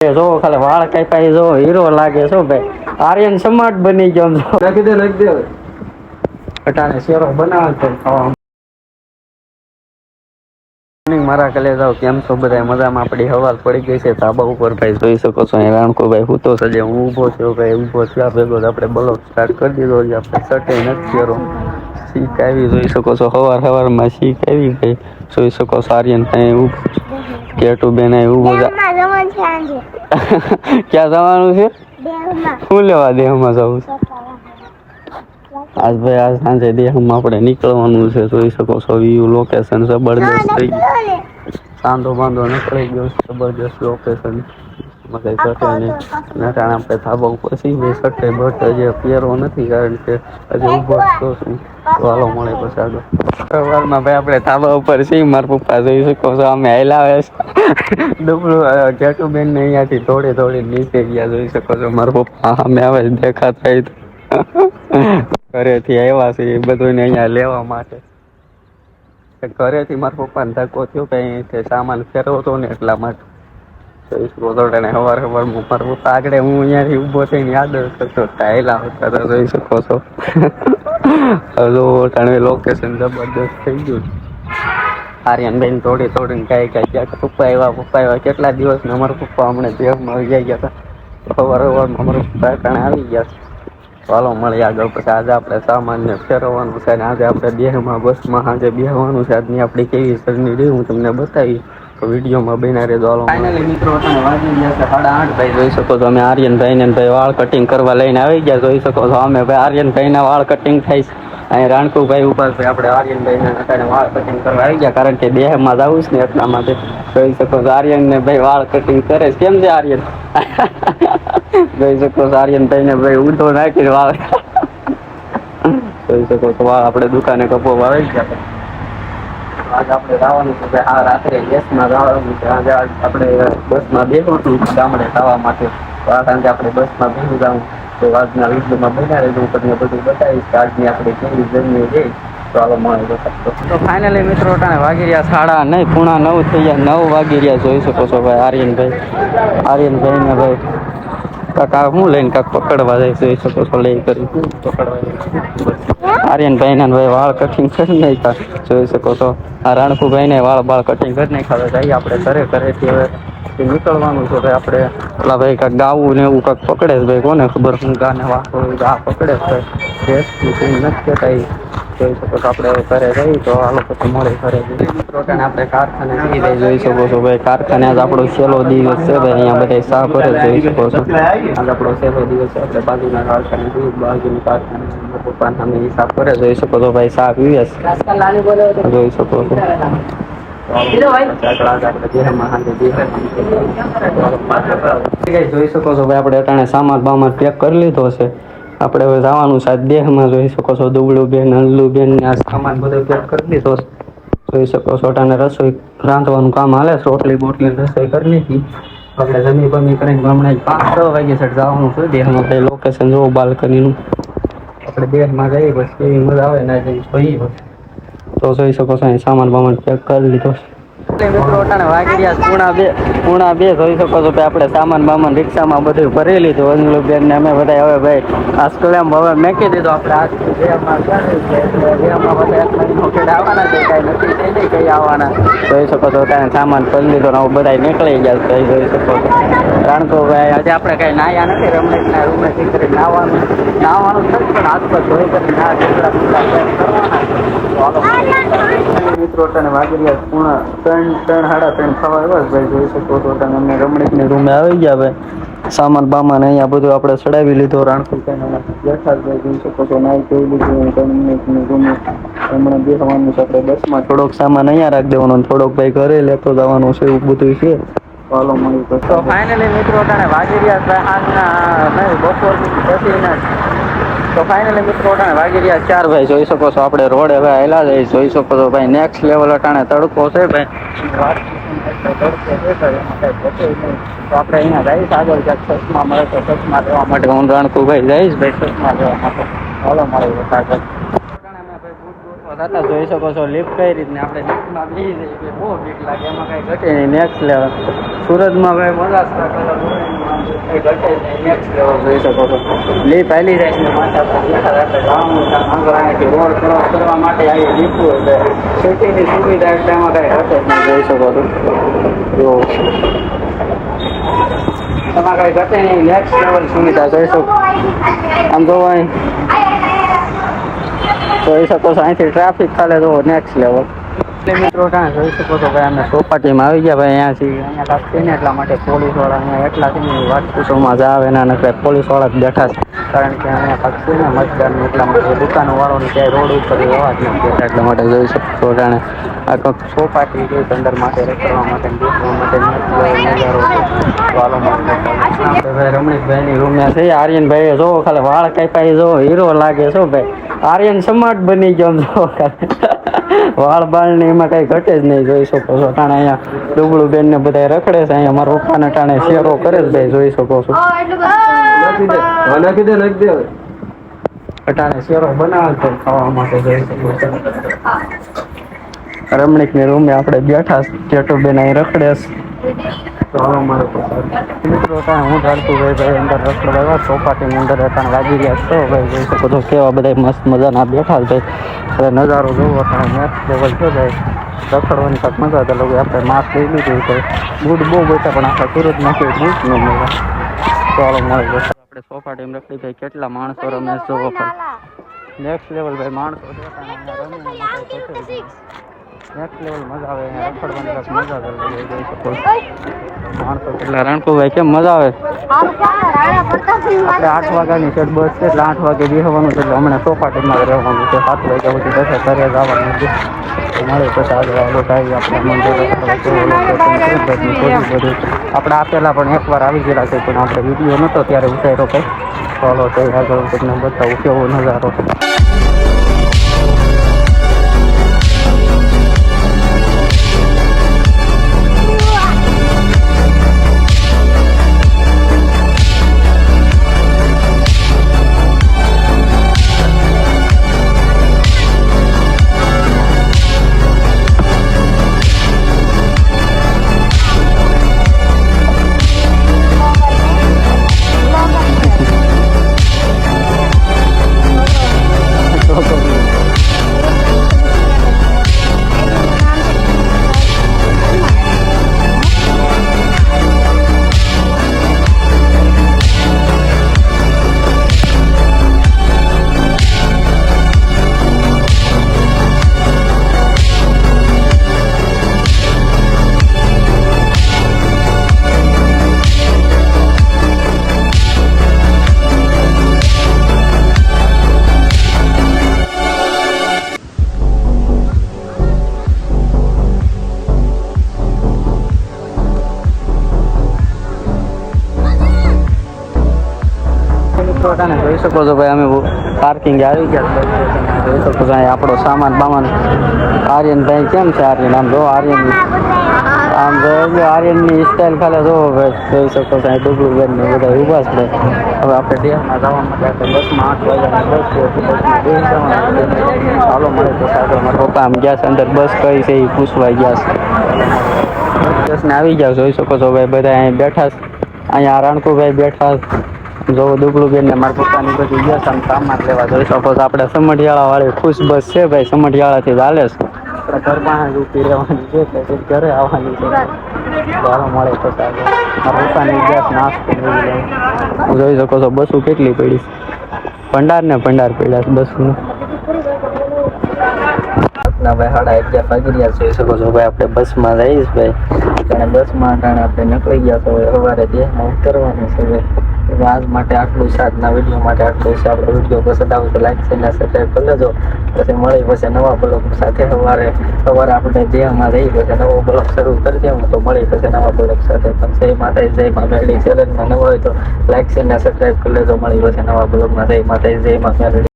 જો ખાલી વાળ કાપાઈ જો હીરો લાગે છો ભાઈ આર્યન સમાટ બની ગયો નાખી દે અટાણે શેરો બનાવે મારા કલે જાવ કેમ છો બધા મજામાં આપડી હવાલ પડી ગઈ છે ધાબા ઉપર ભાઈ જોઈ શકો છો રાણકો ભાઈ હું તો સજે હું ઊભો છું ભાઈ ઊભો થયા ભેગો આપણે બ્લોગ સ્ટાર્ટ કરી દીધો આપણે સટે નથી કર્યો શીખ આવી જોઈ શકો છો હવાર માં શીખ આવી ગઈ જોઈ શકો છો આર્યન એવું કેટુ બેન એવું ક્યાં જવાનું છે શું લેવા દેહમાં જવું આજ ભાઈ આજ સાંજે દેહમાં આપણે નીકળવાનું છે જોઈ શકો છો વ્યૂ લોકેશન જબરદસ્ત થઈ ગયું સાંધો બાંધો નીકળી ગયો જબરદસ્ત લોકેશન આપણે ધાબા ઉપર સીધે સટે બટ હજી પહેરવો નથી કારણ કે હજી ઉભો છું વાલો મળે પછી આગળ સવારમાં ભાઈ આપણે ધાબા ઉપર છીએ મારા પપ્પા જોઈ શકો છો અમે હેલાવે ડબલું જેઠુબેન ને અહીંયાથી થોડી નીચે ગયા જોઈ શકો છો મારા પપ્પા અમે આવે દેખાતા ઘરેથી આવ્યા છે એ બધું ને અહીંયા લેવા માટે ઘરેથી મારા પપ્પાને ધક્કો થયો કે અહીંથી સામાન ફેરવો હતો ને એટલા માટે સવાર મારા પપ્પા આગળ હું અહીંયાથી ઊભો થઈને યાદ કરતો ટાઈલા આવતા જોઈ શકો છો હજુ લોકેશન જબરદસ્ત થઈ ગયું આર્યનભાઈ થોડીને કઈ ક્યાંક પપ્પા આવ્યા કેટલા દિવસ ને અમારા પપ્પા હમણાં દેહમાં ગયા હતા સવારમાં અમારા પપ્પા કારણે આવી ગયા ચાલો મળી આગળ પછી આજે આપણે સામાન્ય ફેરવવાનું છે અને આજે આપણે દેહમાં બસમાં આજે બેહવાનું છે આજની આપણી કેવી સરની રહી હું તમને બતાવી તો વિડીયોમાં બના રહેજો ફાઇનલી મિત્રો વાગી ગયા છે 8:30 ભાઈ જોઈ શકો છો અમે આર્યનભાઈ ને ભાઈ વાળ કટિંગ કરવા લઈને આવી ગયા જોઈ શકો છો અમે ભાઈ આર્યનભાઈ ના વાળ કટિંગ થાય છે અહીં રાણકુભાઈ ઉપર આપણે આર્યનભાઈ ને અત્યારે વાળ કટિંગ કરવા આવી ગયા કારણ કે દેહમાં જવું છે ને એટલા માટે જોઈ શકો છો આર્યન ને ભાઈ વાળ કટિંગ કરે છે કેમ છે આર્યન જોઈ શકો છો આર્યનભાઈ ને ભાઈ ઊંધો નાખીને વાળ જોઈ શકો છો વાળ આપણે દુકાને કપોવા આવી ગયા આજે આપણે જવાનું છે આ રાત્રે બસમાં જવાનું છે આજે આપણે બસમાં બેસવાનું ગામડે જવા માટે તો આ સાંજે આપણે બસમાં બેસી જવું તો આજના વિડીયોમાં બન્યા રહેજો હું તમને બધું બતાવીશ કે આજની આપણે કેવી જર્ની રહી તો હાલો મળે તો ફાઇનલી મિત્રો વાગી રહ્યા 9:30 થઈ ગયા 9 વાગી રહ્યા જોઈ શકો છો ભાઈ આર્યનભાઈ ને ભાઈ કાકા હું લઈને કાક પકડવા જાય જોઈ શકો છો લઈ કરી પકડવા આર્યનભાઈ ના ભાઈ વાળ કટિંગ કરી નાખ્યા જોઈ શકો છો આ રાણકુભાઈ ને વાળ કટિંગ કરી નાખ્યા જઈએ આપણે ઘરેથી હવે નીકળવાનું છે ભાઈ આપણે પેલા ભાઈ કાંક ગાવું ને એવું કાંક પકડે છે ભાઈ કોને ખબર હું ગાને વાતો આ પકડે છે નથી કહેતા જોઈ શકો છો આપણે ઘરે જઈએ તો હાલો પછી મળે ઘરે આપણે કારખાને જોઈ શકો છો ભાઈ કારખાને આજ આપણો છેલ્લો દિવસ છે ભાઈ અહીંયા બધા સાફ ભરે જોઈ શકો છો આજ આપણો છેલ્લો દિવસ છે આપણે બાજુના કારખાને બાજુના કારખાને પપ્પા સામે સાફ કરે જોઈ શકો છો ભાઈ સાફ યુએસ જોઈ શકો છો જોઈ શકો છો ભાઈ આપણે અટાણે સામાન બામાન પેક કરી લીધો છે આપણે હવે જવાનું છે દેહમાં જોઈ શકો છો દુબળું બેન હલ્લું બેન ને આ સામાન બધો પેક કરી લીધો છે જોઈ શકો છો અટાણે રસોઈ રાંધવાનું કામ હાલે છે રોટલી બોટલી રસોઈ કરી લીધી આપણે જમી બમી કરીને હમણાં 5-6 વાગે સેટ જવાનું છે દેહમાં આપણે લોકેશન જોવું બાલ્કનીનું આપણે દેહમાં જઈએ બસ કેવી મજા આવે ના જઈએ જોઈએ તો જોઈ શકો છો સામાન બામાન પેક કરી લીધો મિત્રો અટાણે વાગી રહ્યા પૂણા બે જોઈ શકો છો કે આપણે સામાન બામાન રિક્ષામાં બધું ભરી લીધું અંજલું બેન ને અમે બધા હવે ભાઈ આસ્કલેમ હવે મેકી દીધો આપણે આવવાના છે કઈ નક્કી થઈ નહીં કઈ આવવાના જોઈ શકો છો ત્યાં સામાન કરી લીધો ને બધા નીકળી ગયા જોઈ શકો છો કારણ કે ભાઈ આજે આપણે કઈ નાયા નથી રમણીકના રૂમે કરી નાવાનું નથી પણ આસપાસ જોઈ કરી ના મિત્રો તને વાગી રહ્યા પૂણા 3:30 થવા આવ્યા ભાઈ જોઈ શકો છો તમે અમે રમણીકની રૂમે આવી ગયા ભાઈ સામાન બામાન અહીંયા બધું આપણે ચડાવી લીધો રાણકુ બેઠા ભાઈ જોઈ શકો છો નાઈ જોઈ લીધું રમણીકની રૂમે હમણાં બેસવાનું છે આપણે બસમાં થોડોક સામાન અહીંયા રાખી દેવાનો થોડોક ભાઈ ઘરે લેતો જવાનું છે એવું બધું છે ચાલો મળી તો ફાઇનલી મિત્રો તને વાગી રહ્યા સાંજના બપોરની પછીના તો ફાઇનલી મિત્રો અટાણે વાગી રહ્યા 4 ભાઈ જોઈ શકો છો આપણે રોડ હવે આવેલા જઈ જોઈ શકો છો ભાઈ નેક્સ્ટ લેવલ અટાણે તડકો છે ભાઈ તો આપણે અહીંયા જઈશ આગળ ક્યાંક ચશ્મા મળે તો ચશ્મા લેવા માટે હું રાણકુભાઈ જઈશ ભાઈ ચશ્મા લેવા માટે ચાલો મળે આગળ થતા જોઈ શકો છો લિફ્ટ કઈ રીતને આપણે લિફ્ટમાં બેસી જઈએ એટલે બહુ બીક લાગે એમાં કઈ ઘટે નહીં નેક્સ્ટ લેવલ સુરતમાં ભાઈ મજા કઈ ઘટે નહીં નેક્સ્ટ લેવલ જોઈ શકો છો લિફ્ટ હાલી જાય છે માથે આપણે બેઠા રાખે જવાનું આગળ અહીંથી રોડ ક્રોસ કરવા માટે આવી લિફ્ટ એટલે સિટીની સુવિધા એટલે એમાં કઈ ઘટે જ નહીં જોઈ શકો છો જો એમાં કઈ ઘટે નહીં નેક્સ્ટ લેવલ સુવિધા જોઈ શકો આમ જોવાય જોઈ શકો છો અહીંથી ટ્રાફિક ચાલે તો નેક્સ્ટ લેવલ મિત્રો ત્યાં જોઈ શકો છો ભાઈ અમે ચોપાટીમાં આવી ગયા ભાઈ અહીંયા લાગતી ને એટલા માટે પોલીસવાળા અહીંયા એટલા છે ને વાટકુસોમાં જ આવે ને અને પોલીસવાળા જ બેઠા છે કારણ કે અહીંયા લાગતી ને મતદાન એટલા માટે દુકાનવાળાને ક્યાંય રોડ ઉપર અવાજ નથી બેઠા એટલા માટે જોઈ શકો છો જાણે આ કંઈક ચોપાટી જોઈ અંદર માટે રખડવા માટે બેસવા માટે નજારો વાલો માટે ભાઈ રમણીકભાઈની રૂમ્યા છે આર્યનભાઈએ જોવો ખાલી વાળ કાપ્યા જો હીરો લાગે છો ભાઈ આર્યન સ્માર્ટ બની ગયો જો વાળ બાળ ને એમાં કઈ ઘટે જ નહીં જોઈ શકો છો ટાણે અહીંયા ડુબળું બેન ને બધા રખડે છે અહીંયા મારા પપ્પાને ટાણે શેરો કરે છે ભાઈ જોઈ શકો છો ટાણે શેરો બનાવે છે ખાવા માટે જોઈ શકો છો રમણીક ની રૂમે આપણે બેઠા જેટુ બેન અહીં રખડે મિત્રો હું ધારતું ભાઈ અંદર રખડવા ચોપાટીની અંદર વાગી ગયા છો ભાઈ જોઈ શકો છો કેવા બધા મસ્ત મજાના બેઠા છે ભાઈ નજારો જોવો નેક્સ્ટ લેવલ છે ભાઈ રખડવાની કાંક મજા હતા લોકો આપણે માસ્ક લઈ લીધું છે બૂટ બહુ બેઠા પણ આખા સુરતમાં કોઈ બૂટ ન મળે ચાલો મળે આપણે ચોપાટીમાં રખડી ભાઈ કેટલા માણસો રમે જોવો નેક્સ્ટ લેવલ ભાઈ માણસો નેક્સ્ટ લેવલ મજા આવે રખડવાની કાંક મજા આવે જોઈ શકો માણસો કેટલા રણકુભાઈ કેમ મજા આવે આપણે 8 વાગ્યાની સેટ બસ છે એટલે 8 વાગે બેસવાનું છે એટલે હમણાં ચોપાટીમાં રહેવાનું છે 7 વાગ્યા સુધી ઘરે જવાનું છે મળે પછી આગળ આવી આપણે મંદિર આપણે આપેલા પણ એકવાર આવી ગયેલા છે પણ આપણે વિડીયો નહોતો ત્યારે ઉતાર્યો કંઈ ચાલો તો આગળ તમને બતાવું કેવો નજારો જોઈ શકો છો ભાઈ અમે પાર્કિંગ આવી ગયા જોઈ શકો છો આપણો સામાન બામાન આર્યનભાઈ કેમ છે આર્યન આમ જો આર્યન આમ જો આર્યનની સ્ટાઇલ ખાલી જો ભાઈ જોઈ શકો છો ડુબળું બેન ને બધા ઊભા છે હવે આપણે ડેમમાં જવા માટે આપણે બસમાં 8 વાગ્યાની બસ છે ચાલો મળે તો સાહેબ મારા પપ્પા આમ ગયા છે અંદર બસ કઈ છે એ પૂછવા ગયા છે બસને આવી ગયા જોઈ શકો છો ભાઈ બધા અહીં બેઠા અહીંયા રણકુભાઈ બેઠા જો દુબળું બેન ને મારા પપ્પાની બધી ગયા છે સામાન લેવા જોઈ શકો છો આપણે સમઢિયાળા વાળી ખુશ બસ છે ભાઈ સમઢિયાળાથી ચાલે છે આપણે ઘરમાં જ ઊભી રહેવાની છે એટલે ઘરે આવવાની છે ચાલો મળે તો સાહેબ મારા પપ્પાની ગેસ નાસ્તો જોઈ શકો છો બસો કેટલી પડી ભંડાર ને ભંડાર પડ્યા છે બસનું ના ભાઈ 11:30 વાગી રહ્યા જોઈ શકો છો ભાઈ આપણે બસમાં જઈશ ભાઈ અને બસમાં આપણે નીકળી ગયા છો સવારે દેહમાં ઉતરવાનું છે આજ માટે આટલું છે આજના વિડીયો માટે આટલું છે આપણો વિડીયો પસંદ આવે તો લાઈક છે ને સબસ્ક્રાઈબ કરી લેજો પછી મળી પછી નવા બ્લોગ સાથે સવારે આપણે દેહમાં જઈ પછી નવો બ્લોગ શરૂ કરી દેવું તો મળી પછી નવા બ્લોગ સાથે પણ જય માતાજી જય મા મેરડી ચેનલમાં નવો હોય તો લાઈક છે ને સબસ્ક્રાઈબ કરી લેજો મળી પછી નવા બ્લોગમાં જય માતાજી જય મા મેરડી